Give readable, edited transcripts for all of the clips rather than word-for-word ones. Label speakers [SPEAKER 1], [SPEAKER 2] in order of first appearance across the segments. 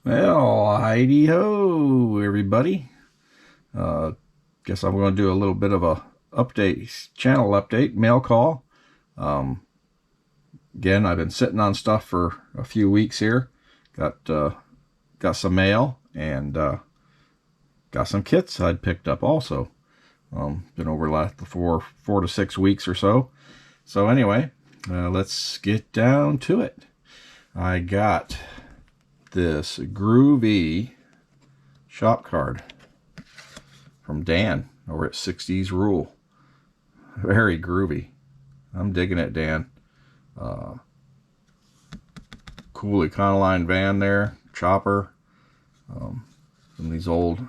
[SPEAKER 1] Well, heidi ho, everybody. Guess I'm going to do a little bit of a channel update, mail call. Again, I've been sitting on stuff for a few weeks here. Got some mail and got some kits I'd picked up also. Been over the four to 6 weeks or so. So anyway, let's get down to it. I got this groovy shop card from Dan over at 60s Rule. Very groovy. I'm digging it, Dan. Cool Econoline van there, chopper. Some of these old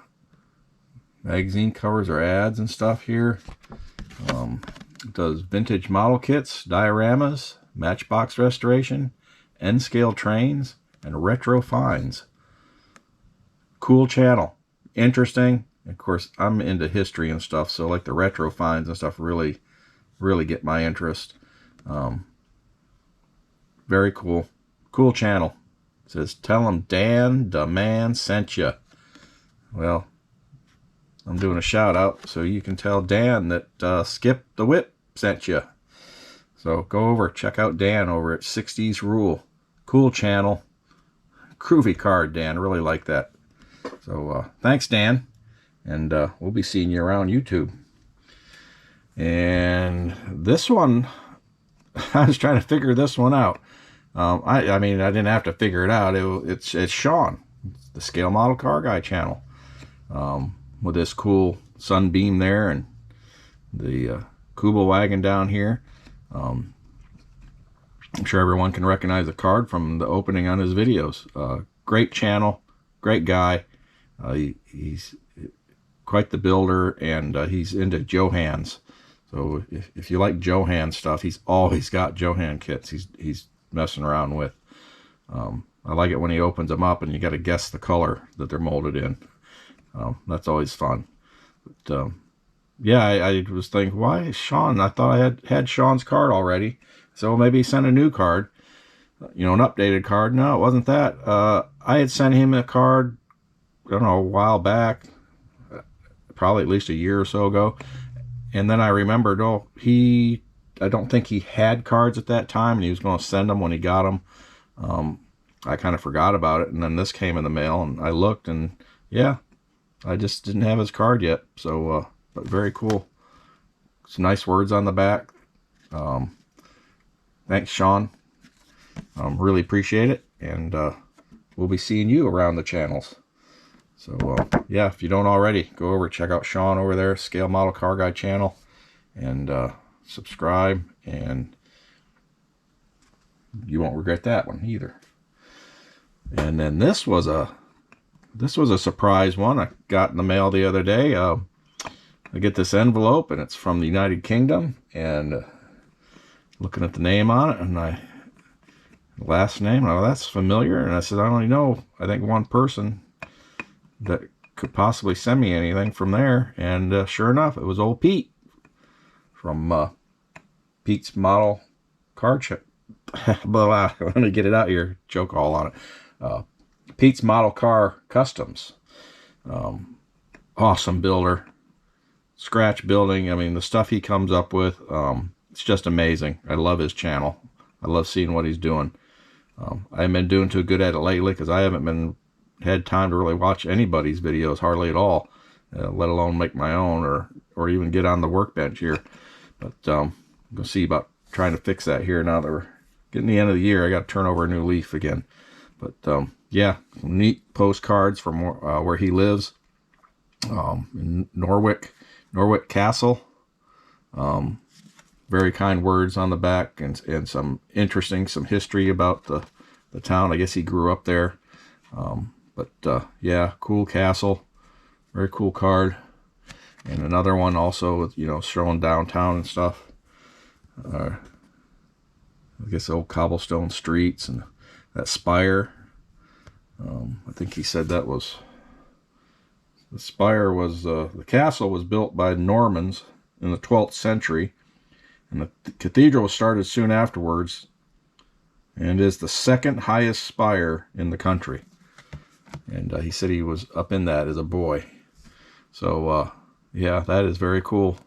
[SPEAKER 1] magazine covers or ads and stuff here. It does vintage model kits, dioramas, matchbox restoration, N-scale trains, and retro finds. Cool channel. Interesting. Of course, I'm into history and stuff, so like the retro finds and stuff really get my interest. Very cool. Cool channel. It says, tell them Dan the man sent you. Well, I'm doing a shout out so you can tell Dan that Skip the Whip sent you. So go over, check out Dan over at 60s Rule. Cool channel. Groovy card, Dan. Really like that. So thanks, Dan. And we'll be seeing you around YouTube. And this one, I was trying to figure this one out. I mean, I didn't have to figure it out. It's Sean, the Scale Model Car Guy channel, with this cool Sunbeam there and the Kuba wagon down here. I'm sure everyone can recognize the card from the opening on his videos. Great channel, great guy. He's quite the builder, and he's into Johans. So if you like Johan stuff, he's always got Johan kits he's messing around with. I like it when he opens them up and you got to guess the color that they're molded in. That's always fun. But yeah, I was thinking, why Sean? I thought I had Sean's card already. So maybe send a new card, you know, an updated card. No, it wasn't that. I had sent him a card, I don't know, a while back, probably at least a year or so ago. And then I remembered, oh, I don't think he had cards at that time, and he was going to send them when he got them. I kind of forgot about it, and then this came in the mail, and I looked, and yeah, I just didn't have his card yet. So, but very cool. Some nice words on the back. Thanks, Sean. Really appreciate it, and we'll be seeing you around the channels. So yeah, if you don't already, go over, check out Sean over there, Scale Model Car Guy channel, and subscribe, and you won't regret that one either. And then this was a surprise one I got in the mail the other day. I get this envelope, and it's from the United Kingdom, and looking at the name on it, and last name, oh, that's familiar. And I said, I only know, I think, one person that could possibly send me anything from there. And sure enough, it was old Pete from Pete's Model Car Chip. But let me get it out here. Joke all on it. Pete's Model Car Customs. Awesome builder. Scratch building. I mean, the stuff he comes up with, it's just amazing. I love his channel. I love seeing what he's doing. I haven't been doing too good at it lately because I haven't had time to really watch anybody's videos hardly at all, let alone make my own or even get on the workbench here. But I'm going to see about trying to fix that here now that we're getting the end of the year. I got to turn over a new leaf again. But yeah, some neat postcards from where he lives, in Norwich Castle. Very kind words on the back, and some interesting, some history about the town. I guess he grew up there. But yeah, cool castle, very cool card. And another one also with, you know, showing downtown and stuff. I guess old cobblestone streets and that spire. I think he said that was, the spire was, the castle was built by Normans in the 12th century. And the cathedral was started soon afterwards, and is the second highest spire in the country. and he said he was up in that as a boy. So yeah, that is very cool.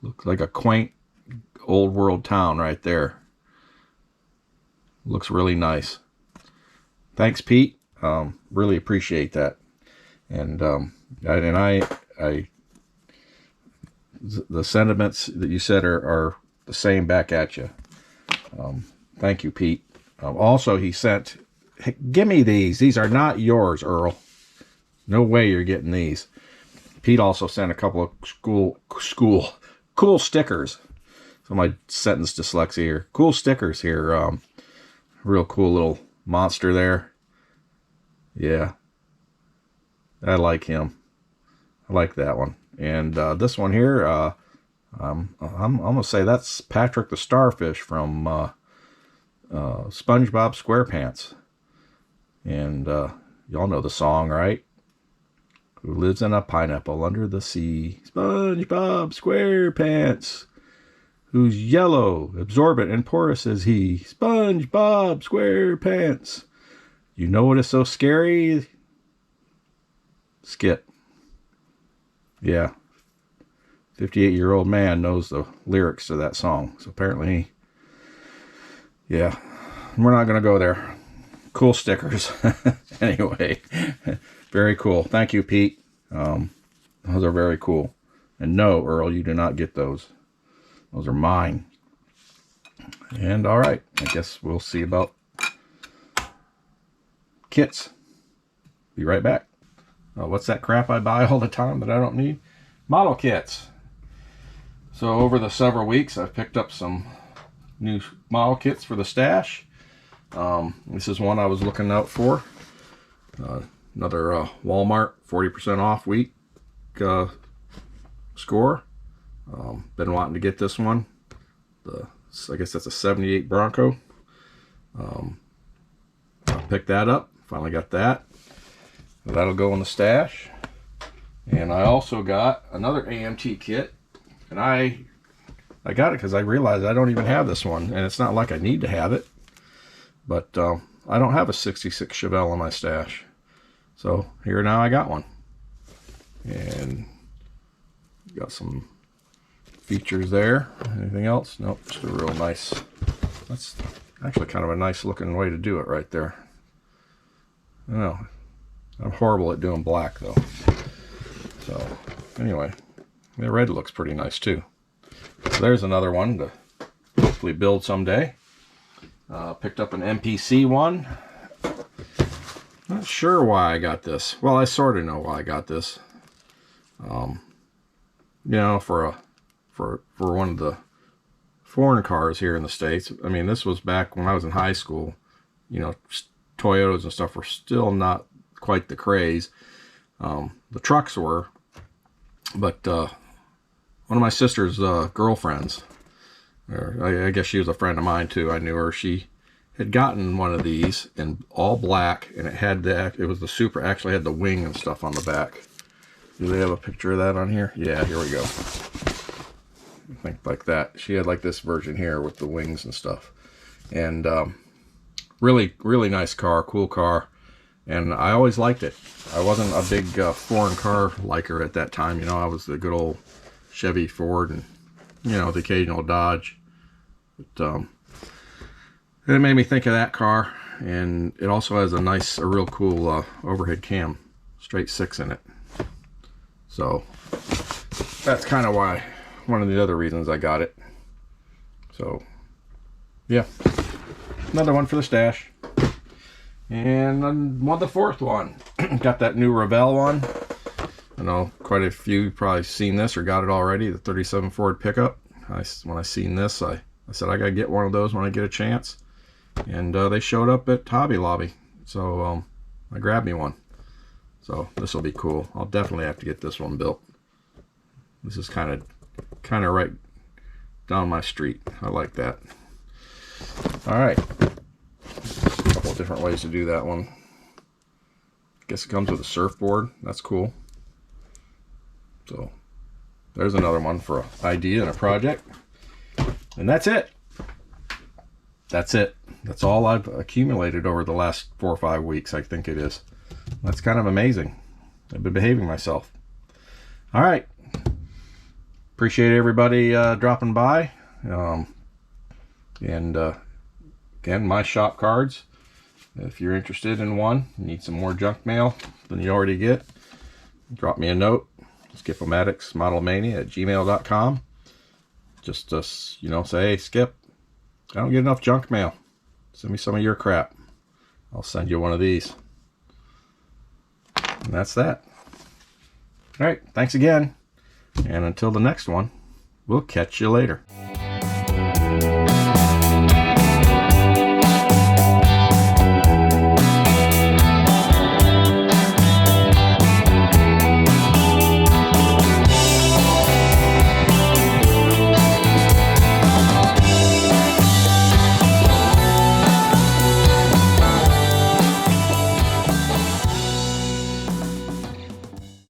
[SPEAKER 1] Looks like a quaint old world town right there. Looks really nice. Thanks, Pete. Really appreciate that. And the sentiments that you said are the same back at you. Thank you, Pete. Also, he sent, hey, give me these. These are not yours, Earl. No way you're getting these. Pete also sent a couple of cool stickers. So my sentence dyslexia here. Cool stickers here. Real cool little monster there. Yeah. I like him. I like that one. And this one here, I'm gonna say that's Patrick the Starfish from SpongeBob SquarePants. And y'all know the song, right? Who lives in a pineapple under the sea? SpongeBob SquarePants. Who's yellow, absorbent, and porous as he? SpongeBob SquarePants. You know what is so scary? Skip. Yeah. 58-year-old man knows the lyrics to that song. So apparently, yeah. We're not going to go there. Cool stickers. Anyway, very cool. Thank you, Pete. Those are very cool. And no, Earl, you do not get those. Those are mine. And all right, I guess we'll see about kits. Be right back. What's that crap I buy all the time that I don't need? Model kits. So over the several weeks, I've picked up some new model kits for the stash. This is one I was looking out for. Another Walmart 40% off week score. Been wanting to get this one. I guess that's a 78 Bronco. I picked that up. Finally got that. That'll go in the stash. And I also got another AMT kit. And I got it because I realized I don't even have this one. And it's not like I need to have it. But I don't have a 66 Chevelle in my stash. So here now I got one. And got some features there. Anything else? Nope, just a real nice. That's actually kind of a nice looking way to do it right there. I don't know. I'm horrible at doing black though. So anyway, the red looks pretty nice too. So there's another one to hopefully build someday. Picked up an MPC one. Not sure why I got this. Well, I sort of know why I got this. You know, for one of the foreign cars here in the States. I mean, this was back when I was in high school. You know, Toyotas and stuff were still not quite the craze. The trucks were, but one of my sister's girlfriends, or I guess she was a friend of mine too. I knew her. She had gotten one of these in all black, and it had that. It was the Super. Actually, had the wing and stuff on the back. Do they have a picture of that on here? Yeah, here we go. I think like that. She had like this version here with the wings and stuff. And really, really nice car, cool car. And I always liked it. I wasn't a big foreign car liker at that time. You know, I was the good old Chevy, Ford, and, you know, the occasional Dodge. But it made me think of that car. And it also has a real cool overhead cam, straight 6 in it. So that's kind of why, one of the other reasons I got it. So yeah, another one for the stash. And the fourth one. Got that new Revell one. I know quite a few have probably seen this or got it already, the 37 Ford pickup. When I seen this, I said I gotta get one of those when I get a chance. And they showed up at Hobby Lobby. So I grabbed me one. So this will be cool. I'll definitely have to get this one built. This is kind of right down my street. I like that. All right. A couple of different ways to do that one. Guess it comes with a surfboard. That's cool. So there's another one for an idea and a project. And that's it. That's it. That's all I've accumulated over the last 4 or 5 weeks, I think it is. That's kind of amazing. I've been behaving myself. All right. Appreciate everybody dropping by. Again, my shop cards. If you're interested in one, need some more junk mail than you already get, drop me a note. Skip-O-Matic at gmail.com. Just say, hey, Skip, I don't get enough junk mail. Send me some of your crap. I'll send you one of these. And that's that. All right, thanks again. And until the next one, we'll catch you later.